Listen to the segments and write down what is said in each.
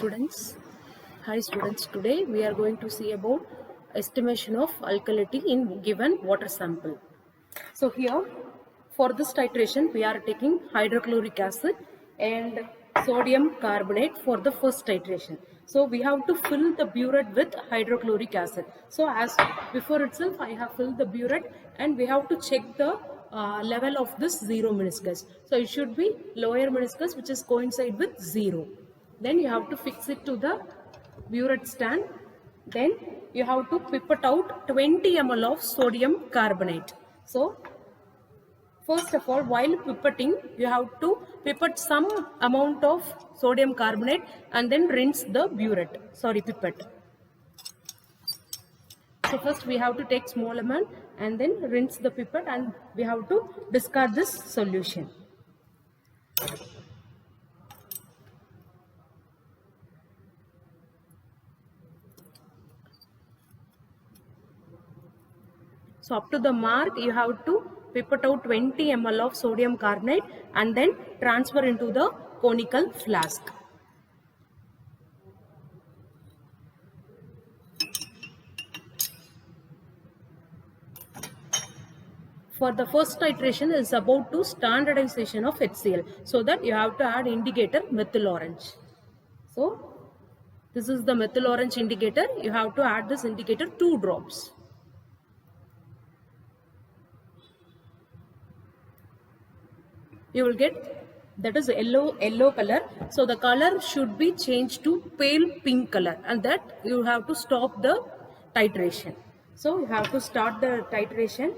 students. Hi students, today we are going to see about estimation of alkalinity in given water sample. So here for this titration we are taking hydrochloric acid and sodium carbonate for the first titration. So we have to fill the burette with hydrochloric acid. So as before itself I have filled the burette and we have to check the level of this zero meniscus. So it should be lower meniscus which is coincide with 0. Then you have to fix it to the burette stand. Then you have to pipette out 20 ml of sodium carbonate. So first of all, while pipetting, you have to pipette some amount of sodium carbonate and then rinse the pipette. So first we have to take small amount and then rinse the pipette and we have to discard this solution. So up to the mark, you have to pipette out 20 ml of sodium carbonate and then transfer into the conical flask. For the first titration is about to standardization of HCl. So that you have to add indicator methyl orange. So this is the methyl orange indicator. You have to add this indicator 2 drops. You will get that is yellow color. So the color should be changed to pale pink color and that you have to stop the titration. So you have to start the titration.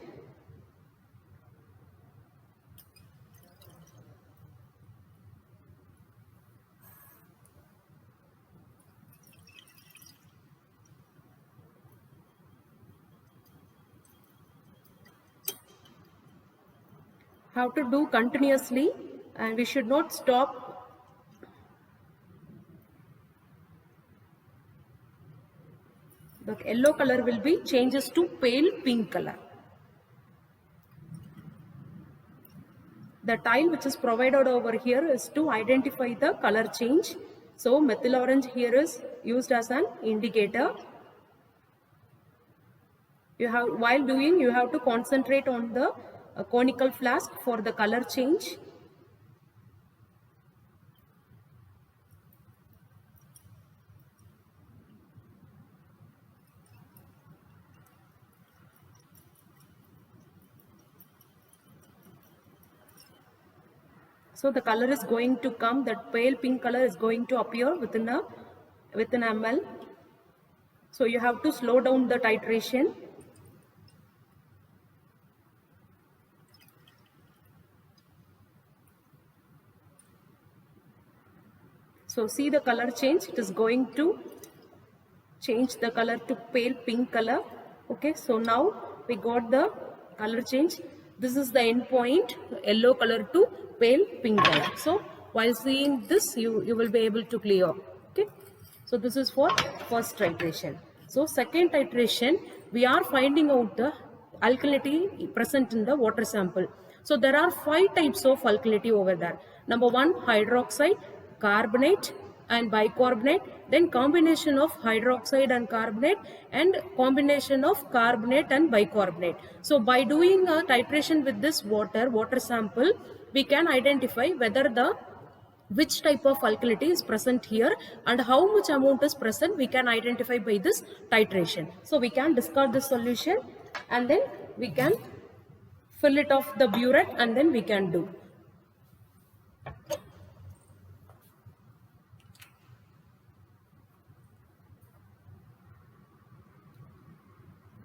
Have to do continuously and we should not stop. The yellow color will be changes to pale pink color. The tile which is provided over here is to identify the color change. So methyl orange here is used as an indicator. While doing you have to concentrate on the conical flask for the color change. So the color is going to come, that pale pink color is going to appear within an ml. So you have to slow down the titration. So see the color change, it is going to change the color to pale pink color. Okay, so now we got the color change. This is the end point, yellow color to pale pink color. So while seeing this, you will be able to clear. Okay, so this is for first titration. So second titration, we are finding out the alkalinity present in the water sample. So there are 5 types of alkalinity over there. Number 1, hydroxide, carbonate and bicarbonate, then combination of hydroxide and carbonate and combination of carbonate and bicarbonate. So by doing a titration with this water sample, we can identify whether which type of alkalinity is present here and how much amount is present we can identify by this titration. So we can discard this solution and then we can fill it off the burette and then we can do.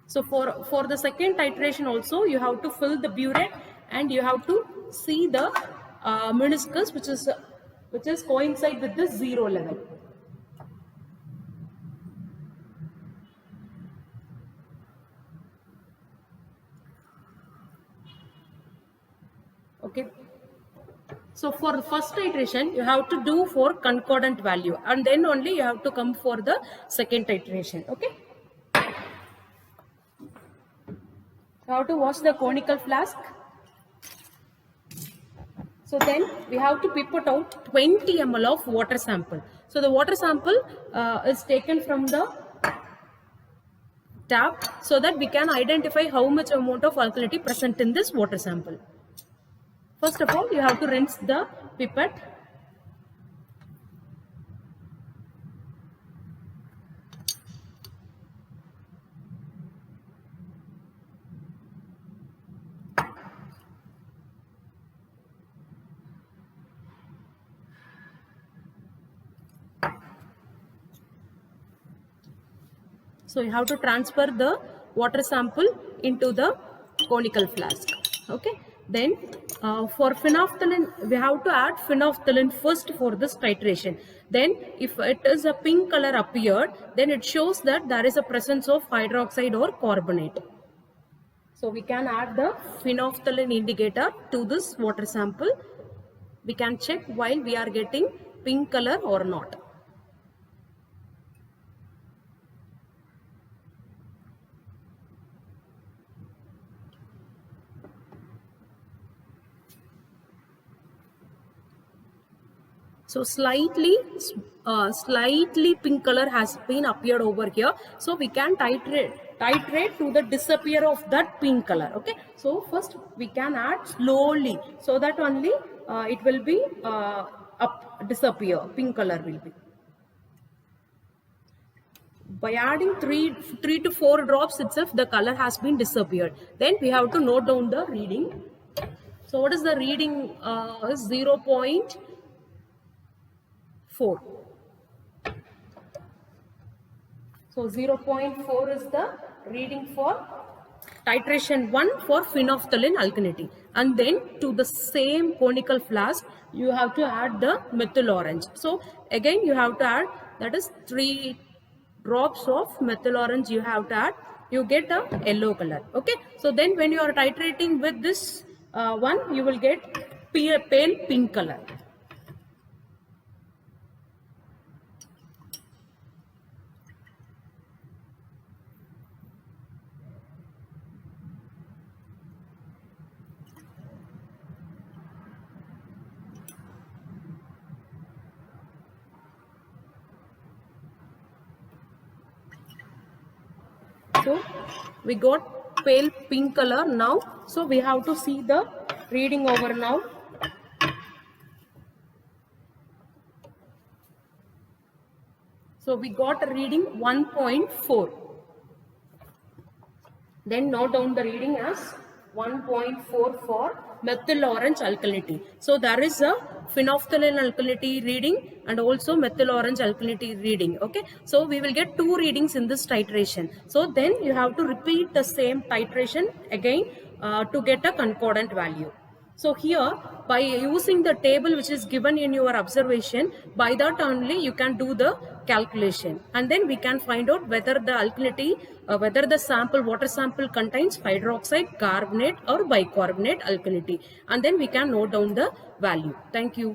So for the second titration also you have to fill the burette and you have to see the meniscus which is coincide with the 0 level. Okay. So for the first titration you have to do for concordant value and then only you have to come for the second titration. Okay. How to wash the conical flask. So then we have to pipette out 20 ml of water sample. So the water sample is taken from the tap so that we can identify how much amount of alkalinity present in this water sample. First of all, you have to rinse the pipette. So you have to transfer the water sample into the conical flask. Okay. Then for phenolphthalein, we have to add phenolphthalein first for this titration. Then if it is a pink color appeared, then it shows that there is a presence of hydroxide or carbonate. So we can add the phenolphthalein indicator to this water sample. We can check while we are getting pink color or not. So slightly pink color has been appeared over here. So we can titrate to the disappear of that pink color. Okay. So first we can add slowly so that only it will be disappear. Pink color will be. By adding 3 to 4 drops itself, the color has been disappeared. Then we have to note down the reading. So what is the reading? Is 0.4. So 0.4 is the reading for titration 1 for phenolphthalein alkalinity. And then to the same conical flask, you have to add the methyl orange. So again you have to add, that is 3 drops of methyl orange you have to add. You get a yellow color. Okay. So then when you are titrating with this one, you will get pale pink color. So we got pale pink color now. So we have to see the reading over now. So we got a reading 1.4. Then note down the reading as 1.4 for methyl orange alkalinity. So there is a phenolphthalein alkalinity reading and also methyl orange alkalinity reading. Okay. So we will get 2 readings in this titration. So then you have to repeat the same titration again to get a concordant value. So here, by using the table which is given in your observation, by that only you can do the calculation, and then we can find out whether the alkalinity, whether the water sample contains hydroxide, carbonate or bicarbonate alkalinity, and then we can note down the value. Thank you.